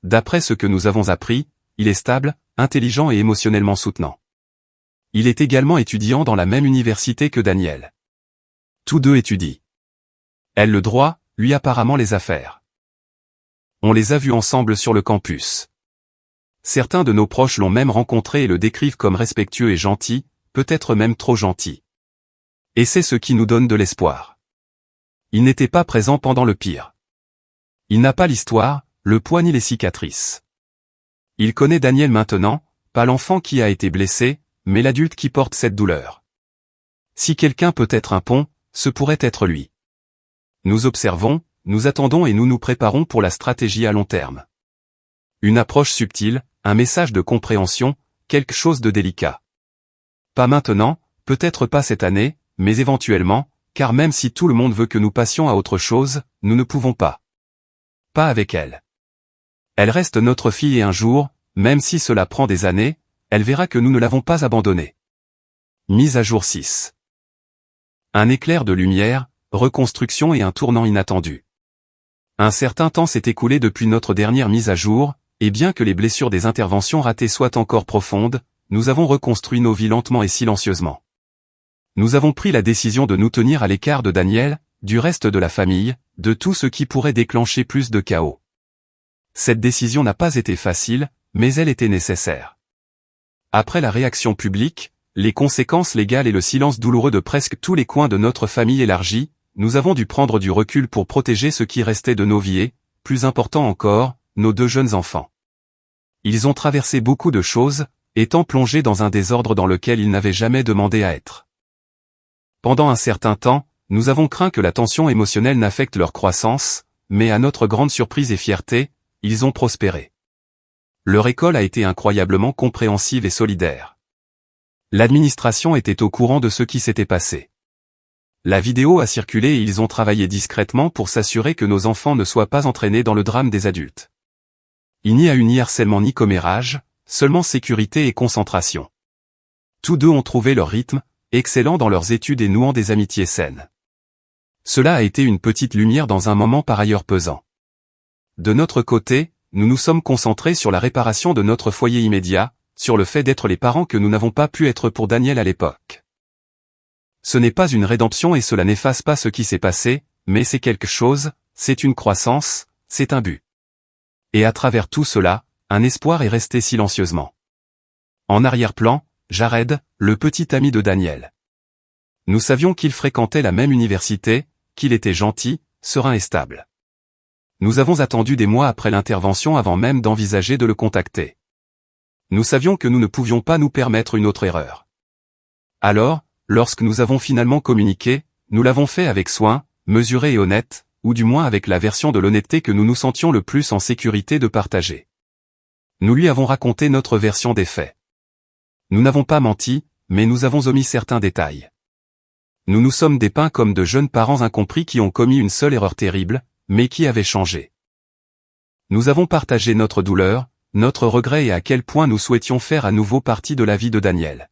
D'après ce que nous avons appris, il est stable, intelligent et émotionnellement soutenant. Il est également étudiant dans la même université que Danielle. Tous deux étudient. Elle le droit, lui apparemment les affaires. On les a vus ensemble sur le campus. Certains de nos proches l'ont même rencontré et le décrivent comme respectueux et gentil, peut-être même trop gentil. Et c'est ce qui nous donne de l'espoir. Il n'était pas présent pendant le pire. Il n'a pas l'histoire, le poids ni les cicatrices. Il connaît Danielle maintenant, pas l'enfant qui a été blessé, mais l'adulte qui porte cette douleur. Si quelqu'un peut être un pont, ce pourrait être lui. Nous observons, nous attendons et nous nous préparons pour la stratégie à long terme. Une approche subtile, un message de compréhension, quelque chose de délicat. Pas maintenant, peut-être pas cette année, mais éventuellement, car même si tout le monde veut que nous passions à autre chose, nous ne pouvons pas. Pas avec elle. Elle reste notre fille et un jour, même si cela prend des années, elle verra que nous ne l'avons pas abandonnée. Mise à jour 6. Un éclair de lumière, reconstruction et un tournant inattendu. Un certain temps s'est écoulé depuis notre dernière mise à jour, et bien que les blessures des interventions ratées soient encore profondes, nous avons reconstruit nos vies lentement et silencieusement. Nous avons pris la décision de nous tenir à l'écart de Danielle, du reste de la famille, de tout ce qui pourrait déclencher plus de chaos. Cette décision n'a pas été facile, mais elle était nécessaire. Après la réaction publique, les conséquences légales et le silence douloureux de presque tous les coins de notre famille élargie, nous avons dû prendre du recul pour protéger ce qui restait de nos vies et, plus important encore, nos deux jeunes enfants. Ils ont traversé beaucoup de choses, étant plongés dans un désordre dans lequel ils n'avaient jamais demandé à être. Pendant un certain temps, nous avons craint que la tension émotionnelle n'affecte leur croissance, mais à notre grande surprise et fierté, ils ont prospéré. Leur école a été incroyablement compréhensive et solidaire. L'administration était au courant de ce qui s'était passé. La vidéo a circulé et ils ont travaillé discrètement pour s'assurer que nos enfants ne soient pas entraînés dans le drame des adultes. Il n'y a eu ni harcèlement ni commérage, seulement sécurité et concentration. Tous deux ont trouvé leur rythme, excellents dans leurs études et nouant des amitiés saines. Cela a été une petite lumière dans un moment par ailleurs pesant. De notre côté, nous nous sommes concentrés sur la réparation de notre foyer immédiat, sur le fait d'être les parents que nous n'avons pas pu être pour Danielle à l'époque. Ce n'est pas une rédemption et cela n'efface pas ce qui s'est passé, mais c'est quelque chose, c'est une croissance, c'est un but. Et à travers tout cela, un espoir est resté silencieusement. En arrière-plan, Jared, le petit ami de Danielle. Nous savions qu'il fréquentait la même université, qu'il était gentil, serein et stable. Nous avons attendu des mois après l'intervention avant même d'envisager de le contacter. Nous savions que nous ne pouvions pas nous permettre une autre erreur. Alors, lorsque nous avons finalement communiqué, nous l'avons fait avec soin, mesuré et honnête, ou du moins avec la version de l'honnêteté que nous nous sentions le plus en sécurité de partager. Nous lui avons raconté notre version des faits. Nous n'avons pas menti, mais nous avons omis certains détails. Nous nous sommes dépeints comme de jeunes parents incompris qui ont commis une seule erreur terrible, mais qui avaient changé. Nous avons partagé notre douleur, notre regret et à quel point nous souhaitions faire à nouveau partie de la vie de Danielle.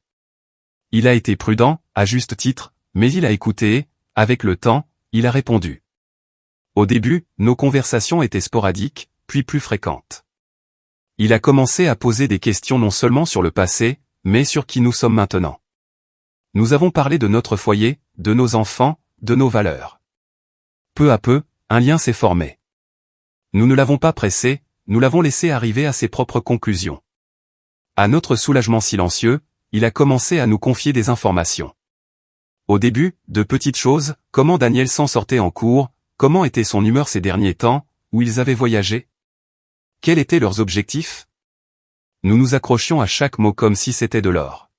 Il a été prudent, à juste titre, mais il a écouté et, avec le temps, il a répondu. Au début, nos conversations étaient sporadiques, puis plus fréquentes. Il a commencé à poser des questions non seulement sur le passé, mais sur qui nous sommes maintenant. Nous avons parlé de notre foyer, de nos enfants, de nos valeurs. Peu à peu, un lien s'est formé. Nous ne l'avons pas pressé, nous l'avons laissé arriver à ses propres conclusions. À notre soulagement silencieux, il a commencé à nous confier des informations. Au début, de petites choses, comment Daniel s'en sortait en cours, comment était son humeur ces derniers temps, où ils avaient voyagé? Quels étaient leurs objectifs? Nous nous accrochions à chaque mot comme si c'était de l'or.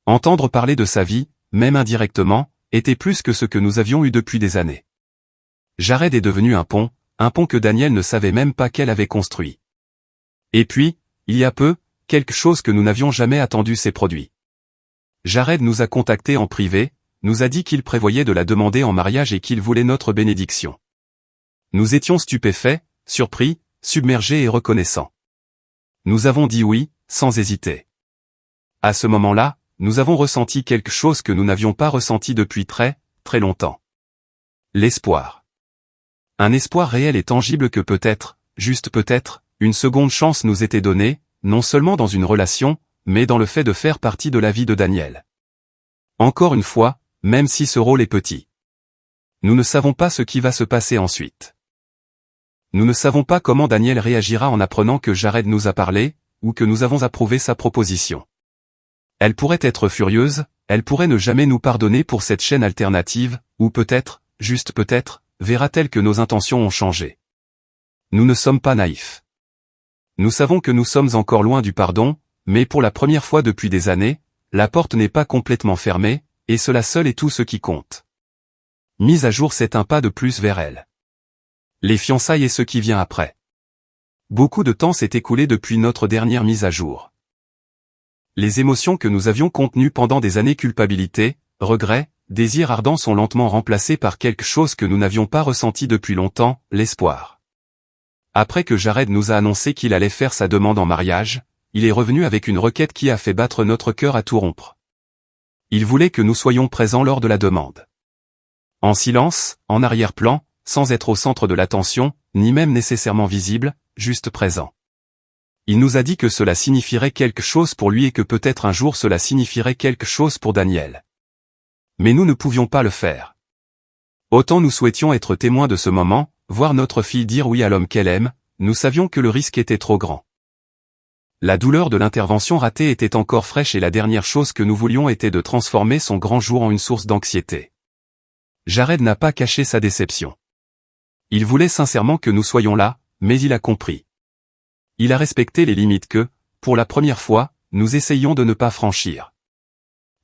Entendre parler de sa vie, même indirectement, était plus que ce que nous avions eu depuis des années. Jared est devenu un pont que Daniel ne savait même pas qu'elle avait construit. Et puis, il y a peu, quelque chose que nous n'avions jamais attendu s'est produit. Jared nous a contactés en privé, nous a dit qu'il prévoyait de la demander en mariage et qu'il voulait notre bénédiction. Nous étions stupéfaits, surpris, submergés et reconnaissants. Nous avons dit oui, sans hésiter. À ce moment-là, nous avons ressenti quelque chose que nous n'avions pas ressenti depuis très, très longtemps. L'espoir. Un espoir réel et tangible que peut-être, juste peut-être, une seconde chance nous était donnée, non seulement dans une relation, mais dans le fait de faire partie de la vie de Daniel. Encore une fois, même si ce rôle est petit. Nous ne savons pas ce qui va se passer ensuite. Nous ne savons pas comment Daniel réagira en apprenant que Jared nous a parlé, ou que nous avons approuvé sa proposition. Elle pourrait être furieuse, elle pourrait ne jamais nous pardonner pour cette chaîne alternative, ou peut-être, juste peut-être, verra-t-elle que nos intentions ont changé. Nous ne sommes pas naïfs. Nous savons que nous sommes encore loin du pardon, mais pour la première fois depuis des années, la porte n'est pas complètement fermée, et cela seul est tout ce qui compte. Mise à jour, c'est un pas de plus vers elle. Les fiançailles et ce qui vient après. Beaucoup de temps s'est écoulé depuis notre dernière mise à jour. Les émotions que nous avions contenues pendant des années, culpabilité, regret, désir ardent, sont lentement remplacées par quelque chose que nous n'avions pas ressenti depuis longtemps, l'espoir. Après que Jared nous a annoncé qu'il allait faire sa demande en mariage, il est revenu avec une requête qui a fait battre notre cœur à tout rompre. Il voulait que nous soyons présents lors de la demande. En silence, en arrière-plan, sans être au centre de l'attention, ni même nécessairement visible, juste présent. Il nous a dit que cela signifierait quelque chose pour lui et que peut-être un jour cela signifierait quelque chose pour Daniel. Mais nous ne pouvions pas le faire. Autant nous souhaitions être témoins de ce moment, voir notre fille dire oui à l'homme qu'elle aime, nous savions que le risque était trop grand. La douleur de l'intervention ratée était encore fraîche et la dernière chose que nous voulions était de transformer son grand jour en une source d'anxiété. Jared n'a pas caché sa déception. Il voulait sincèrement que nous soyons là, mais il a compris. Il a respecté les limites que, pour la première fois, nous essayions de ne pas franchir.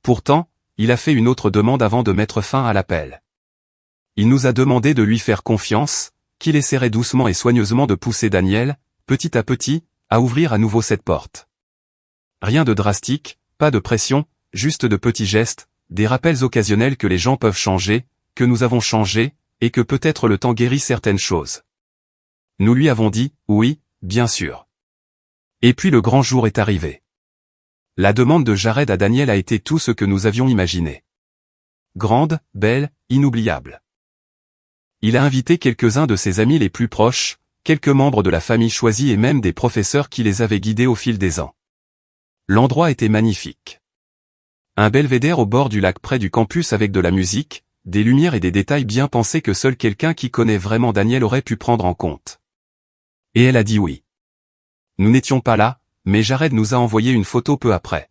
Pourtant, il a fait une autre demande avant de mettre fin à l'appel. Il nous a demandé de lui faire confiance, qu'il essaierait doucement et soigneusement de pousser Daniel, petit à petit, à ouvrir à nouveau cette porte. Rien de drastique, pas de pression, juste de petits gestes, des rappels occasionnels que les gens peuvent changer, que nous avons changé, et que peut-être le temps guérit certaines choses. Nous lui avons dit, oui, bien sûr. Et puis le grand jour est arrivé. La demande de Jared à Daniel a été tout ce que nous avions imaginé. Grande, belle, inoubliable. Il a invité quelques-uns de ses amis les plus proches, quelques membres de la famille choisie et même des professeurs qui les avaient guidés au fil des ans. L'endroit était magnifique. Un belvédère au bord du lac près du campus avec de la musique, des lumières et des détails bien pensés que seul quelqu'un qui connaît vraiment Daniel aurait pu prendre en compte. Et elle a dit oui. Nous n'étions pas là, mais Jared nous a envoyé une photo peu après.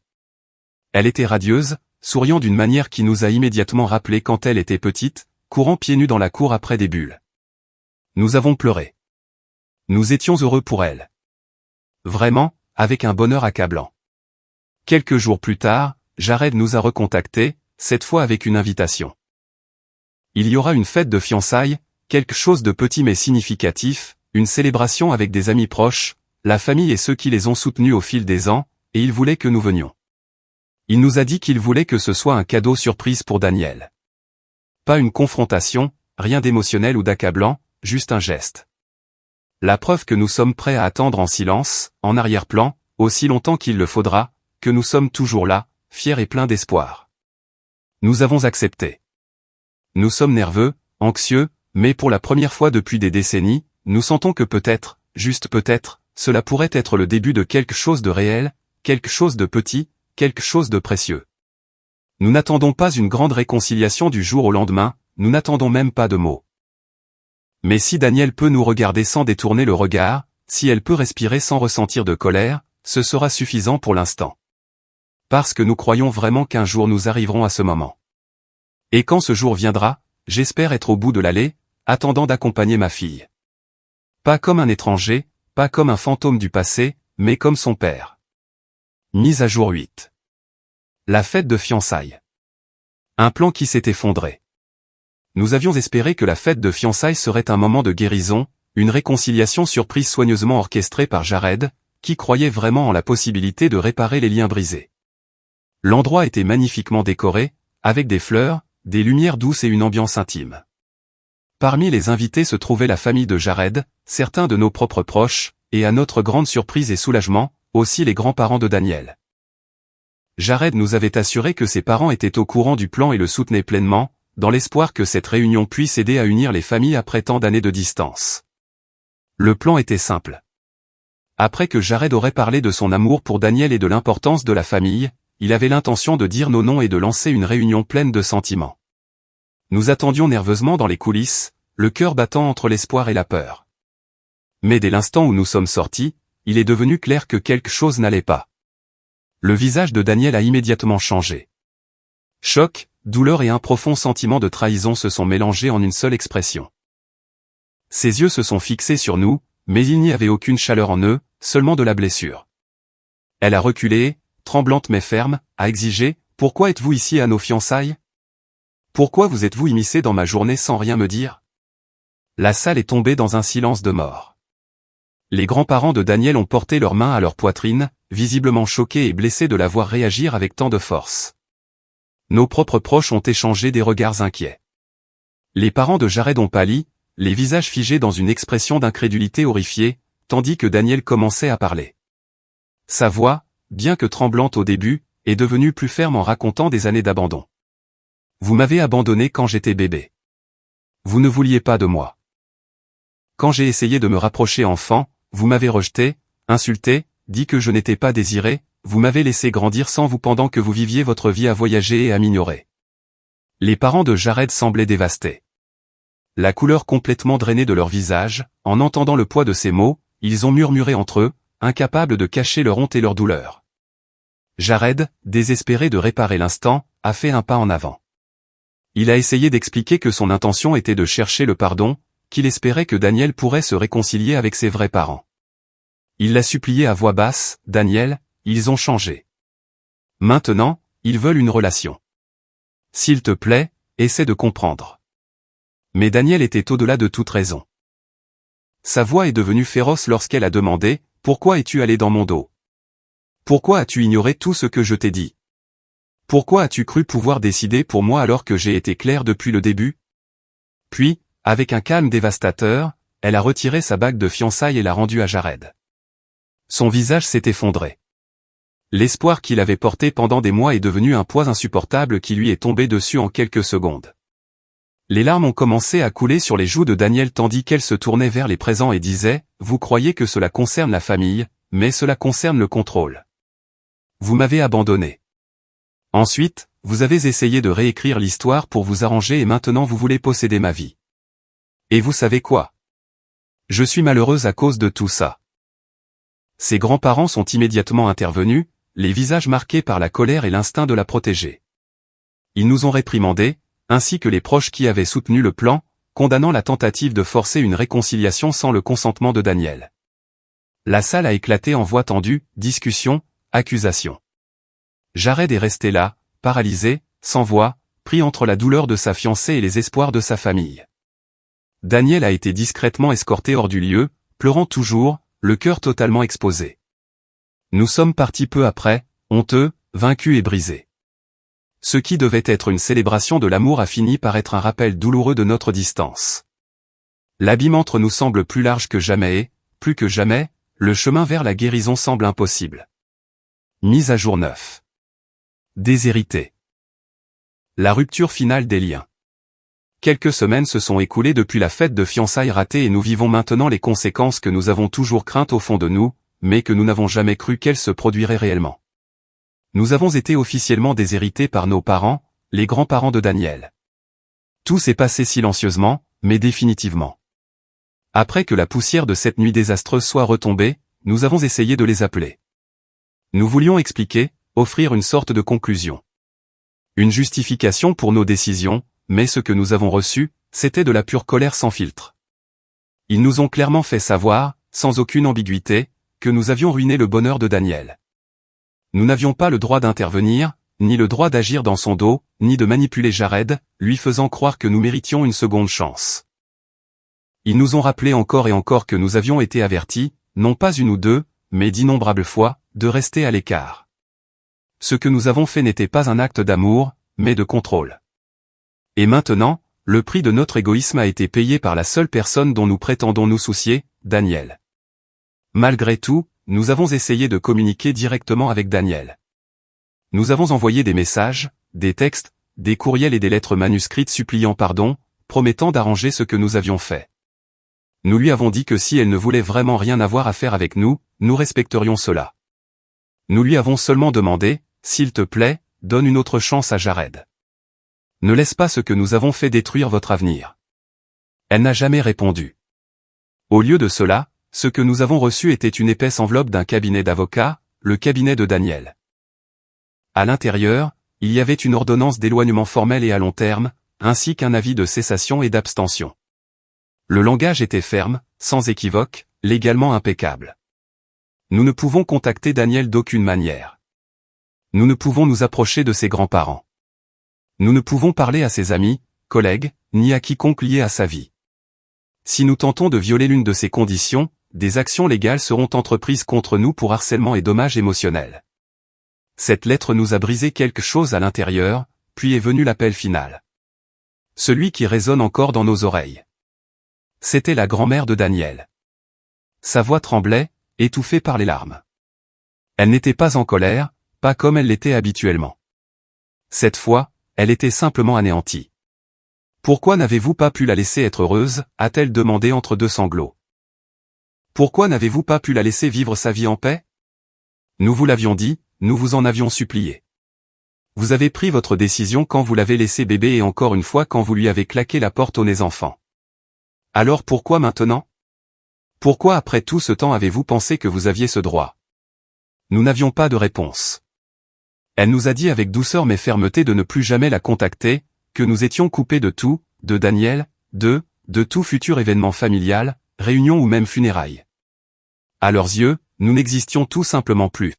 Elle était radieuse, souriant d'une manière qui nous a immédiatement rappelé quand elle était petite, courant pieds nus dans la cour après des bulles. Nous avons pleuré. Nous étions heureux pour elle. Vraiment, avec un bonheur accablant. Quelques jours plus tard, Jared nous a recontactés, cette fois avec une invitation. Il y aura une fête de fiançailles, quelque chose de petit mais significatif, une célébration avec des amis proches, la famille et ceux qui les ont soutenus au fil des ans, et il voulait que nous venions. Il nous a dit qu'il voulait que ce soit un cadeau surprise pour Daniel. Pas une confrontation, rien d'émotionnel ou d'accablant, juste un geste. La preuve que nous sommes prêts à attendre en silence, en arrière-plan, aussi longtemps qu'il le faudra, que nous sommes toujours là, fiers et pleins d'espoir. Nous avons accepté. Nous sommes nerveux, anxieux, mais pour la première fois depuis des décennies, nous sentons que peut-être, juste peut-être, cela pourrait être le début de quelque chose de réel, quelque chose de petit, quelque chose de précieux. Nous n'attendons pas une grande réconciliation du jour au lendemain, nous n'attendons même pas de mots. Mais si Daniel peut nous regarder sans détourner le regard, si elle peut respirer sans ressentir de colère, ce sera suffisant pour l'instant. Parce que nous croyons vraiment qu'un jour nous arriverons à ce moment. Et quand ce jour viendra, j'espère être au bout de l'allée, attendant d'accompagner ma fille. Pas comme un étranger, pas comme un fantôme du passé, mais comme son père. Mise à jour 8. La fête de fiançailles. Un plan qui s'est effondré. Nous avions espéré que la fête de fiançailles serait un moment de guérison, une réconciliation surprise soigneusement orchestrée par Jared, qui croyait vraiment en la possibilité de réparer les liens brisés. L'endroit était magnifiquement décoré, avec des fleurs, des lumières douces et une ambiance intime. Parmi les invités se trouvait la famille de Jared, certains de nos propres proches, et à notre grande surprise et soulagement, aussi les grands-parents de Daniel. Jared nous avait assuré que ses parents étaient au courant du plan et le soutenaient pleinement, dans l'espoir que cette réunion puisse aider à unir les familles après tant d'années de distance. Le plan était simple. Après que Jared aurait parlé de son amour pour Daniel et de l'importance de la famille, il avait l'intention de dire nos noms et de lancer une réunion pleine de sentiments. Nous attendions nerveusement dans les coulisses, le cœur battant entre l'espoir et la peur. Mais dès l'instant où nous sommes sortis, il est devenu clair que quelque chose n'allait pas. Le visage de Daniel a immédiatement changé. Choc, douleur et un profond sentiment de trahison se sont mélangés en une seule expression. Ses yeux se sont fixés sur nous, mais il n'y avait aucune chaleur en eux, seulement de la blessure. Elle a reculé, tremblante mais ferme, a exigé « Pourquoi êtes-vous ici à nos fiançailles ? Pourquoi vous êtes-vous immiscé dans ma journée sans rien me dire ?» La salle est tombée dans un silence de mort. Les grands-parents de Daniel ont porté leurs mains à leur poitrine, visiblement choqués et blessés de la voir réagir avec tant de force. Nos propres proches ont échangé des regards inquiets. Les parents de Jared ont pâli, les visages figés dans une expression d'incrédulité horrifiée, tandis que Daniel commençait à parler. Sa voix, bien que tremblante au début, est devenue plus ferme en racontant des années d'abandon. Vous m'avez abandonné quand j'étais bébé. Vous ne vouliez pas de moi. Quand j'ai essayé de me rapprocher enfant, vous m'avez rejeté, insulté, dit que je n'étais pas désiré, vous m'avez laissé grandir sans vous pendant que vous viviez votre vie à voyager et à m'ignorer. Les parents de Jared semblaient dévastés. La couleur complètement drainée de leur visage, en entendant le poids de ces mots, ils ont murmuré entre eux, incapables de cacher leur honte et leur douleur. Jared, désespéré de réparer l'instant, a fait un pas en avant. Il a essayé d'expliquer que son intention était de chercher le pardon, qu'il espérait que Daniel pourrait se réconcilier avec ses vrais parents. Il l'a supplié à voix basse, « Daniel, ils ont changé. Maintenant, ils veulent une relation. S'il te plaît, essaie de comprendre. » Mais Daniel était au-delà de toute raison. Sa voix est devenue féroce lorsqu'elle a demandé « Pourquoi es-tu allé dans mon dos ? Pourquoi as-tu ignoré tout ce que je t'ai dit ? Pourquoi as-tu cru pouvoir décider pour moi alors que j'ai été clair depuis le début ? » Puis, avec un calme dévastateur, elle a retiré sa bague de fiançailles et l'a rendue à Jared. Son visage s'est effondré. L'espoir qu'il avait porté pendant des mois est devenu un poids insupportable qui lui est tombé dessus en quelques secondes. Les larmes ont commencé à couler sur les joues de Daniel tandis qu'elle se tournait vers les présents et disait « Vous croyez que cela concerne la famille, mais cela concerne le contrôle. Vous m'avez abandonné. Ensuite, vous avez essayé de réécrire l'histoire pour vous arranger et maintenant vous voulez posséder ma vie. Et vous savez quoi ? Je suis malheureuse à cause de tout ça. » Ses grands-parents sont immédiatement intervenus, les visages marqués par la colère et l'instinct de la protéger. Ils nous ont réprimandés, ainsi que les proches qui avaient soutenu le plan, condamnant la tentative de forcer une réconciliation sans le consentement de Daniel. La salle a éclaté en voix tendue, discussion, accusation. Jared est resté là, paralysé, sans voix, pris entre la douleur de sa fiancée et les espoirs de sa famille. Daniel a été discrètement escorté hors du lieu, pleurant toujours, le cœur totalement exposé. Nous sommes partis peu après, honteux, vaincus et brisés. Ce qui devait être une célébration de l'amour a fini par être un rappel douloureux de notre distance. L'abîme entre nous semble plus large que jamais et, plus que jamais, le chemin vers la guérison semble impossible. Mise à jour 9. Déshérité. La rupture finale des liens. Quelques semaines se sont écoulées depuis la fête de fiançailles ratée et nous vivons maintenant les conséquences que nous avons toujours craintes au fond de nous, mais que nous n'avons jamais cru qu'elles se produiraient réellement. Nous avons été officiellement déshérités par nos parents, les grands-parents de Daniel. Tout s'est passé silencieusement, mais définitivement. Après que la poussière de cette nuit désastreuse soit retombée, nous avons essayé de les appeler. Nous voulions expliquer, offrir une sorte de conclusion. Une justification pour nos décisions, mais ce que nous avons reçu, c'était de la pure colère sans filtre. Ils nous ont clairement fait savoir, sans aucune ambiguïté, que nous avions ruiné le bonheur de Daniel. Nous n'avions pas le droit d'intervenir, ni le droit d'agir dans son dos, ni de manipuler Jared, lui faisant croire que nous méritions une seconde chance. Ils nous ont rappelé encore et encore que nous avions été avertis, non pas une ou deux, mais d'innombrables fois, de rester à l'écart. Ce que nous avons fait n'était pas un acte d'amour, mais de contrôle. Et maintenant, le prix de notre égoïsme a été payé par la seule personne dont nous prétendons nous soucier, Daniel. Malgré tout, nous avons essayé de communiquer directement avec Daniel. Nous avons envoyé des messages, des textes, des courriels et des lettres manuscrites suppliant pardon, promettant d'arranger ce que nous avions fait. Nous lui avons dit que si elle ne voulait vraiment rien avoir à faire avec nous, nous respecterions cela. Nous lui avons seulement demandé, s'il te plaît, donne une autre chance à Jared. Ne laisse pas ce que nous avons fait détruire votre avenir. Elle n'a jamais répondu. Au lieu de cela, ce que nous avons reçu était une épaisse enveloppe d'un cabinet d'avocats, le cabinet de Daniel. À l'intérieur, il y avait une ordonnance d'éloignement formelle et à long terme, ainsi qu'un avis de cessation et d'abstention. Le langage était ferme, sans équivoque, légalement impeccable. Nous ne pouvons contacter Daniel d'aucune manière. Nous ne pouvons nous approcher de ses grands-parents. Nous ne pouvons parler à ses amis, collègues, ni à quiconque lié à sa vie. Si nous tentons de violer l'une de ces conditions, des actions légales seront entreprises contre nous pour harcèlement et dommages émotionnels. Cette lettre nous a brisé quelque chose à l'intérieur, puis est venu l'appel final. Celui qui résonne encore dans nos oreilles. C'était la grand-mère de Daniel. Sa voix tremblait, étouffée par les larmes. Elle n'était pas en colère, pas comme elle l'était habituellement. Cette fois, elle était simplement anéantie. « Pourquoi n'avez-vous pas pu la laisser être heureuse » a-t-elle demandé entre deux sanglots. « Pourquoi n'avez-vous pas pu la laisser vivre sa vie en paix ?» Nous vous l'avions dit, nous vous en avions supplié. Vous avez pris votre décision quand vous l'avez laissé bébé et encore une fois quand vous lui avez claqué la porte au nez enfant. Alors pourquoi maintenant? Pourquoi après tout ce temps avez-vous pensé que vous aviez ce droit? Nous n'avions pas de réponse. Elle nous a dit avec douceur mais fermeté de ne plus jamais la contacter, que nous étions coupés de tout, de Daniel, de tout futur événement familial, réunion ou même funérailles. À leurs yeux, nous n'existions tout simplement plus.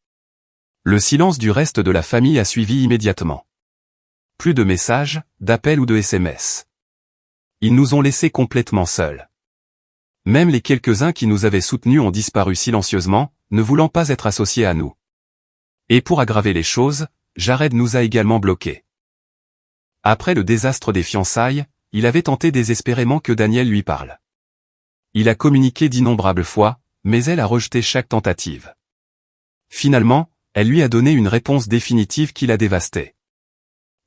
Le silence du reste de la famille a suivi immédiatement. Plus de messages, d'appels ou de SMS. Ils nous ont laissés complètement seuls. Même les quelques-uns qui nous avaient soutenus ont disparu silencieusement, ne voulant pas être associés à nous. Et pour aggraver les choses, Jared nous a également bloqués. Après le désastre des fiançailles, il avait tenté désespérément que Daniel lui parle. Il a communiqué d'innombrables fois, mais elle a rejeté chaque tentative. Finalement, elle lui a donné une réponse définitive qui l'a dévasté.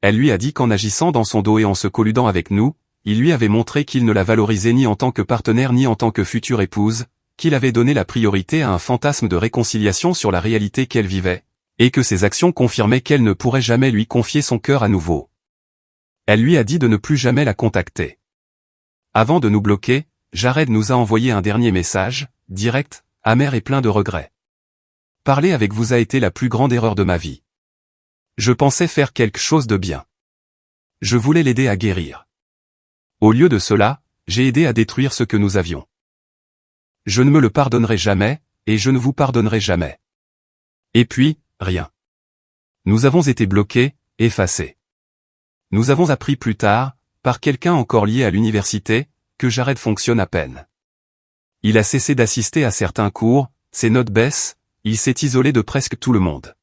Elle lui a dit qu'en agissant dans son dos et en se colludant avec nous, il lui avait montré qu'il ne la valorisait ni en tant que partenaire ni en tant que future épouse, qu'il avait donné la priorité à un fantasme de réconciliation sur la réalité qu'elle vivait, et que ses actions confirmaient qu'elle ne pourrait jamais lui confier son cœur à nouveau. Elle lui a dit de ne plus jamais la contacter. Avant de nous bloquer, Jared nous a envoyé un dernier message, direct, amer et plein de regrets. Parler avec vous a été la plus grande erreur de ma vie. Je pensais faire quelque chose de bien. Je voulais l'aider à guérir. Au lieu de cela, j'ai aidé à détruire ce que nous avions. Je ne me le pardonnerai jamais, et je ne vous pardonnerai jamais. Et puis, rien. Nous avons été bloqués, effacés. Nous avons appris plus tard, par quelqu'un encore lié à l'université, que Jared fonctionne à peine. Il a cessé d'assister à certains cours, ses notes baissent, il s'est isolé de presque tout le monde.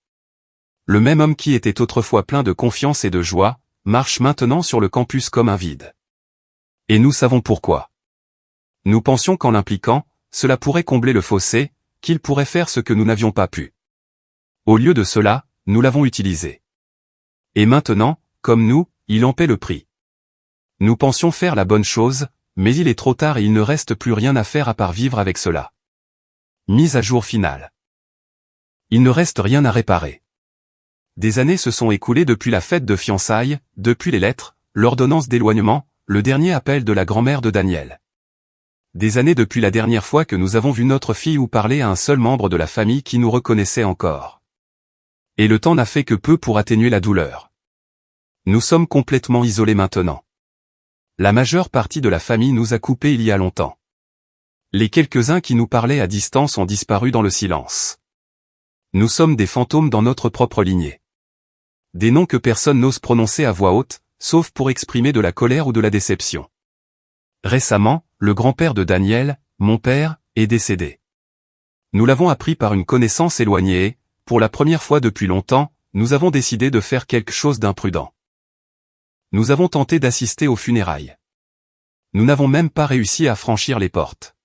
Le même homme qui était autrefois plein de confiance et de joie, marche maintenant sur le campus comme un vide. Et nous savons pourquoi. Nous pensions qu'en l'impliquant, cela pourrait combler le fossé, qu'il pourrait faire ce que nous n'avions pas pu. Au lieu de cela, nous l'avons utilisé. Et maintenant, comme nous, il en paie le prix. Nous pensions faire la bonne chose, mais il est trop tard et il ne reste plus rien à faire à part vivre avec cela. Mise à jour finale. Il ne reste rien à réparer. Des années se sont écoulées depuis la fête de fiançailles, depuis les lettres, l'ordonnance d'éloignement, le dernier appel de la grand-mère de Daniel. Des années depuis la dernière fois que nous avons vu notre fille ou parlé à un seul membre de la famille qui nous reconnaissait encore. Et le temps n'a fait que peu pour atténuer la douleur. Nous sommes complètement isolés maintenant. La majeure partie de la famille nous a coupés il y a longtemps. Les quelques-uns qui nous parlaient à distance ont disparu dans le silence. Nous sommes des fantômes dans notre propre lignée. Des noms que personne n'ose prononcer à voix haute, sauf pour exprimer de la colère ou de la déception. Récemment, le grand-père de Daniel, mon père, est décédé. Nous l'avons appris par une connaissance éloignée et, pour la première fois depuis longtemps, nous avons décidé de faire quelque chose d'imprudent. Nous avons tenté d'assister aux funérailles. Nous n'avons même pas réussi à franchir les portes.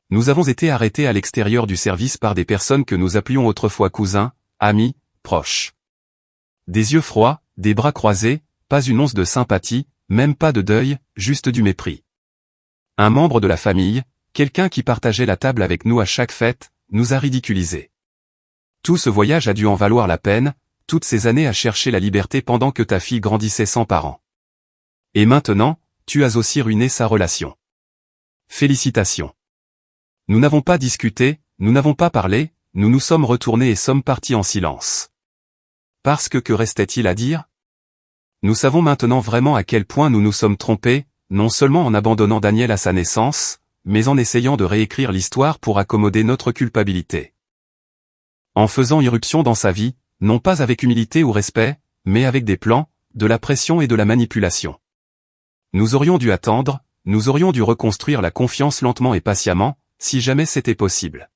Nous avons été arrêtés à l'extérieur du service par des personnes que nous appelions autrefois cousins, amis, proches. Des yeux froids, des bras croisés, pas une once de sympathie, même pas de deuil, juste du mépris. Un membre de la famille, quelqu'un qui partageait la table avec nous à chaque fête, nous a ridiculisés. Tout ce voyage a dû en valoir la peine, toutes ces années à chercher la liberté pendant que ta fille grandissait sans parents. Et maintenant, tu as aussi ruiné sa relation. Félicitations. Nous n'avons pas discuté, nous n'avons pas parlé, nous nous sommes retournés et sommes partis en silence. Parce que restait-il à dire? Nous savons maintenant vraiment à quel point nous nous sommes trompés, non seulement en abandonnant Daniel à sa naissance, mais en essayant de réécrire l'histoire pour accommoder notre culpabilité. En faisant irruption dans sa vie, non pas avec humilité ou respect, mais avec des plans, de la pression et de la manipulation. Nous aurions dû attendre, nous aurions dû reconstruire la confiance lentement et patiemment, si jamais c'était possible.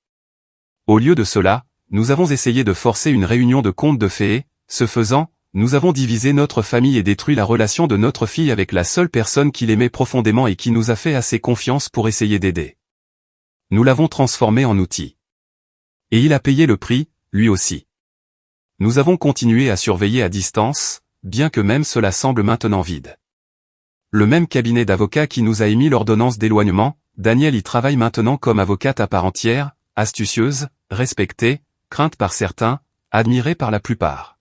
Au lieu de cela, nous avons essayé de forcer une réunion de contes de fées et, ce faisant, nous avons divisé notre famille et détruit la relation de notre fille avec la seule personne qui l'aimait profondément et qui nous a fait assez confiance pour essayer d'aider. Nous l'avons transformé en outil. Et il a payé le prix, lui aussi. Nous avons continué à surveiller à distance, bien que même cela semble maintenant vide. Le même cabinet d'avocats qui nous a émis l'ordonnance d'éloignement, Daniel y travaille maintenant comme avocate à part entière, astucieuse, respectée, crainte par certains, admirée par la plupart.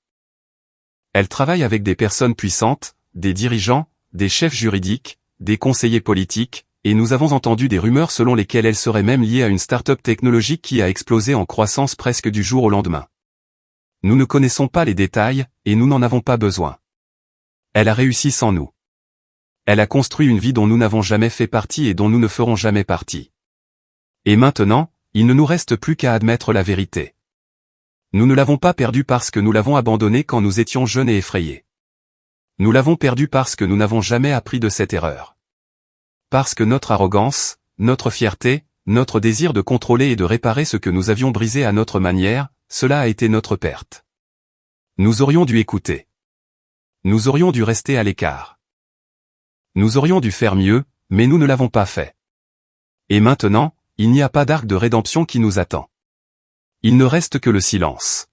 Elle travaille avec des personnes puissantes, des dirigeants, des chefs juridiques, des conseillers politiques, et nous avons entendu des rumeurs selon lesquelles elle serait même liée à une start-up technologique qui a explosé en croissance presque du jour au lendemain. Nous ne connaissons pas les détails, et nous n'en avons pas besoin. Elle a réussi sans nous. Elle a construit une vie dont nous n'avons jamais fait partie et dont nous ne ferons jamais partie. Et maintenant, il ne nous reste plus qu'à admettre la vérité. Nous ne l'avons pas perdue parce que nous l'avons abandonnée quand nous étions jeunes et effrayés. Nous l'avons perdue parce que nous n'avons jamais appris de cette erreur. Parce que notre arrogance, notre fierté, notre désir de contrôler et de réparer ce que nous avions brisé à notre manière, cela a été notre perte. Nous aurions dû écouter. Nous aurions dû rester à l'écart. Nous aurions dû faire mieux, mais nous ne l'avons pas fait. Et maintenant, il n'y a pas d'arc de rédemption qui nous attend. Il ne reste que le silence.